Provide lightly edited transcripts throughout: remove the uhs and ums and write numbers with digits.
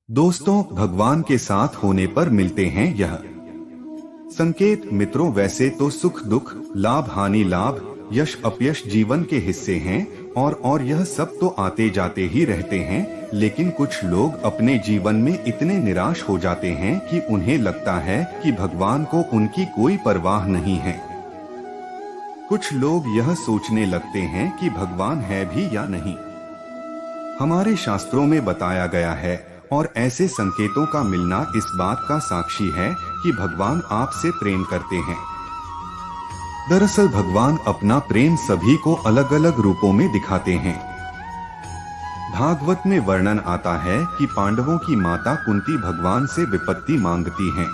दोस्तों, भगवान के साथ होने पर मिलते हैं यह संकेत। मित्रों, वैसे तो सुख दुख, लाभ हानि, लाभ यश अपयश जीवन के हिस्से हैं और यह सब तो आते जाते ही रहते हैं। लेकिन कुछ लोग अपने जीवन में इतने निराश हो जाते हैं कि उन्हें लगता है कि भगवान को उनकी कोई परवाह नहीं है। कुछ लोग यह सोचने लगते हैं कि भगवान है भी या नहीं। हमारे शास्त्रों में बताया गया है और ऐसे संकेतों का मिलना इस बात का साक्षी है कि भगवान आपसे प्रेम करते हैं। दरअसल भगवान अपना प्रेम सभी को अलग अलग रूपों में दिखाते हैं। भागवत में वर्णन आता है कि पांडवों की माता कुंती भगवान से विपत्ति मांगती हैं।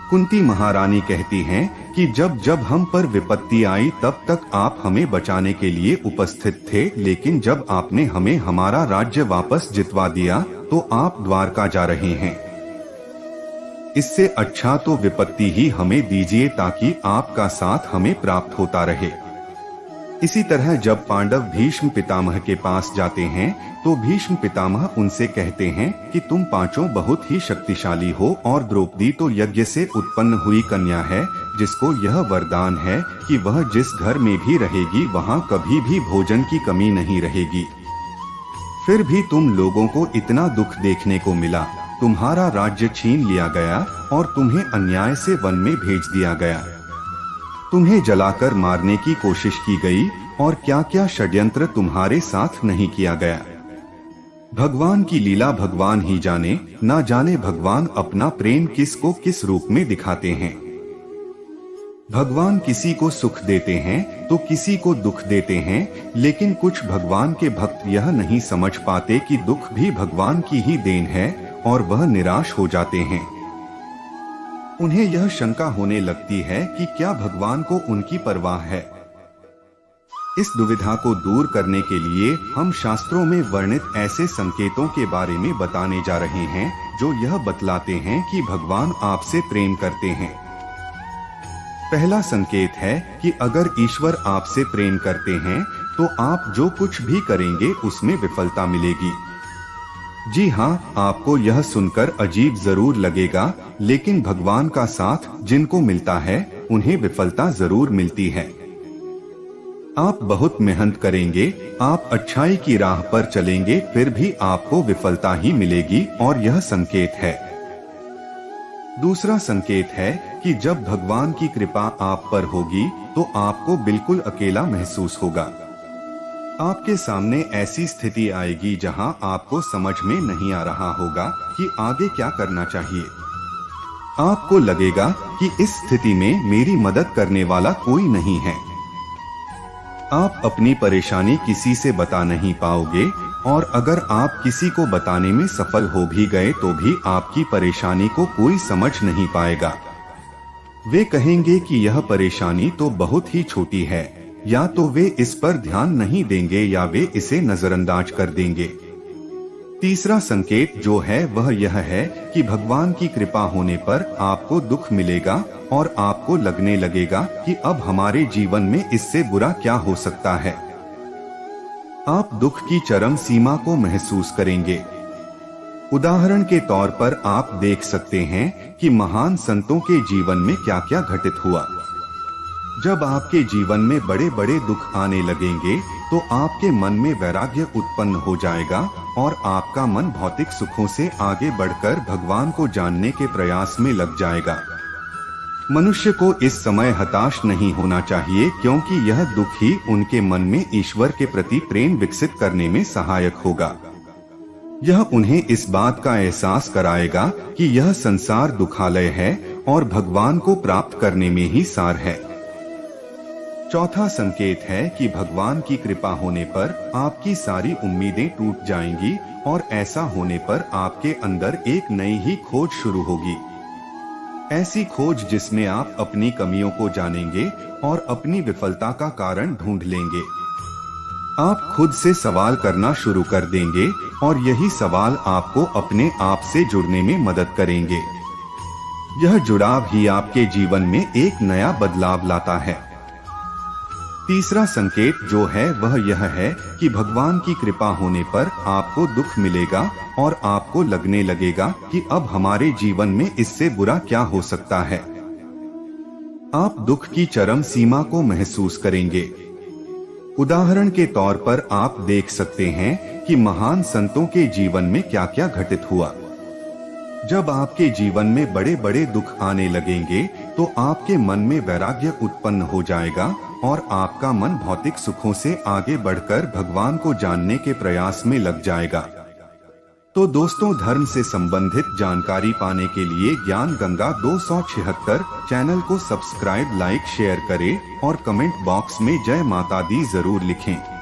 कुंती महारानी कहती हैं कि जब जब हम पर विपत्ति आई तब तक आप हमें बचाने के लिए उपस्थित थे, लेकिन जब आपने हमें हमारा राज्य वापस जितवा दिया तो आप द्वारका जा रहे हैं। इससे अच्छा तो विपत्ति ही हमें दीजिए ताकि आपका साथ हमें प्राप्त होता रहे। इसी तरह जब पांडव भीष्म पितामह के पास जाते हैं तो भीष्म पितामह उनसे कहते हैं कि तुम पांचों बहुत ही शक्तिशाली हो और द्रौपदी तो यज्ञ से उत्पन्न हुई कन्या है, जिसको यह वरदान है कि वह जिस घर में भी रहेगी वहां कभी भी भोजन की कमी नहीं रहेगी। फिर भी तुम लोगों को इतना दुख देखने को मिला, तुम्हारा राज्य छीन लिया गया और तुम्हें अन्याय से वन में भेज दिया गया। तुम्हें जलाकर मारने की कोशिश की गई और क्या क्या षड्यंत्र तुम्हारे साथ नहीं किया गया। भगवान की लीला भगवान ही जाने, ना जाने भगवान अपना प्रेम किसको किस रूप में दिखाते हैं। भगवान किसी को सुख देते हैं तो किसी को दुख देते हैं, लेकिन कुछ भगवान के भक्त यह नहीं समझ पाते कि दुख भी भगवान की ही देन है और वह निराश हो जाते हैं। उन्हें यह शंका होने लगती है कि क्या भगवान को उनकी परवाह है। इस दुविधा को दूर करने के लिए हम शास्त्रों में वर्णित ऐसे संकेतों के बारे में बताने जा रहे हैं जो यह बतलाते हैं कि भगवान आपसे प्रेम करते हैं। पहला संकेत है कि अगर ईश्वर आपसे प्रेम करते हैं तो आप जो कुछ भी करेंगे उसमें विफलता मिलेगी। जी हाँ, आपको यह सुनकर अजीब जरूर लगेगा, लेकिन भगवान का साथ जिनको मिलता है उन्हें विफलता जरूर मिलती है। आप बहुत मेहनत करेंगे, आप अच्छाई की राह पर चलेंगे, फिर भी आपको विफलता ही मिलेगी और यह संकेत है। दूसरा संकेत है कि जब भगवान की कृपा आप पर होगी तो आपको बिल्कुल अकेला महसूस होगा। आपके सामने ऐसी स्थिति आएगी जहां आपको समझ में नहीं आ रहा होगा कि आगे क्या करना चाहिए। आपको लगेगा कि इस स्थिति में मेरी मदद करने वाला कोई नहीं है। आप अपनी परेशानी किसी से बता नहीं पाओगे और अगर आप किसी को बताने में सफल हो भी गए तो भी आपकी परेशानी को कोई समझ नहीं पाएगा। वे कहेंगे कि यह परेशानी तो बहुत ही छोटी है, या तो वे इस पर ध्यान नहीं देंगे या वे इसे नजरअंदाज कर देंगे। तीसरा संकेत जो है वह यह है कि भगवान की कृपा होने पर आपको दुख मिलेगा और आपको लगने लगेगा कि अब हमारे जीवन में इससे बुरा क्या हो सकता है। आप दुख की चरम सीमा को महसूस करेंगे। उदाहरण के तौर पर आप देख सकते हैं कि महान संतों के जीवन में क्या क्या घटित हुआ। जब आपके जीवन में बड़े बड़े दुख आने लगेंगे तो आपके मन में वैराग्य उत्पन्न हो जाएगा और आपका मन भौतिक सुखों से आगे बढ़कर भगवान को जानने के प्रयास में लग जाएगा। मनुष्य को इस समय हताश नहीं होना चाहिए, क्योंकि यह दुख ही उनके मन में ईश्वर के प्रति प्रेम विकसित करने में सहायक होगा। यह उन्हें इस बात का एहसास कराएगा कि यह संसार दुखालय है और भगवान को प्राप्त करने में ही सार है। चौथा संकेत है कि भगवान की कृपा होने पर आपकी सारी उम्मीदें टूट जाएंगी और ऐसा होने पर आपके अंदर एक नई ही खोज शुरू होगी। ऐसी खोज जिसमें आप अपनी कमियों को जानेंगे और अपनी विफलता का कारण ढूंढ लेंगे। आप खुद से सवाल करना शुरू कर देंगे और यही सवाल आपको अपने आप से जुड़ने में मदद करेंगे। यह जुड़ाव ही आपके जीवन में एक नया बदलाव लाता है। तीसरा संकेत जो है वह यह है कि भगवान की कृपा होने पर आपको दुख मिलेगा और आपको लगने लगेगा कि अब हमारे जीवन में इससे बुरा क्या हो सकता है। आप दुख की चरम सीमा को महसूस करेंगे। उदाहरण के तौर पर आप देख सकते हैं कि महान संतों के जीवन में क्या क्या घटित हुआ। जब आपके जीवन में बड़े बड़े दुख आने लगेंगे तो आपके मन में वैराग्य उत्पन्न हो जाएगा और आपका मन भौतिक सुखों से आगे बढ़कर भगवान को जानने के प्रयास में लग जाएगा। तो दोस्तों, धर्म से संबंधित जानकारी पाने के लिए ज्ञान गंगा 276 चैनल को सब्सक्राइब, लाइक, शेयर करें और कमेंट बॉक्स में जय माता दी जरूर लिखें।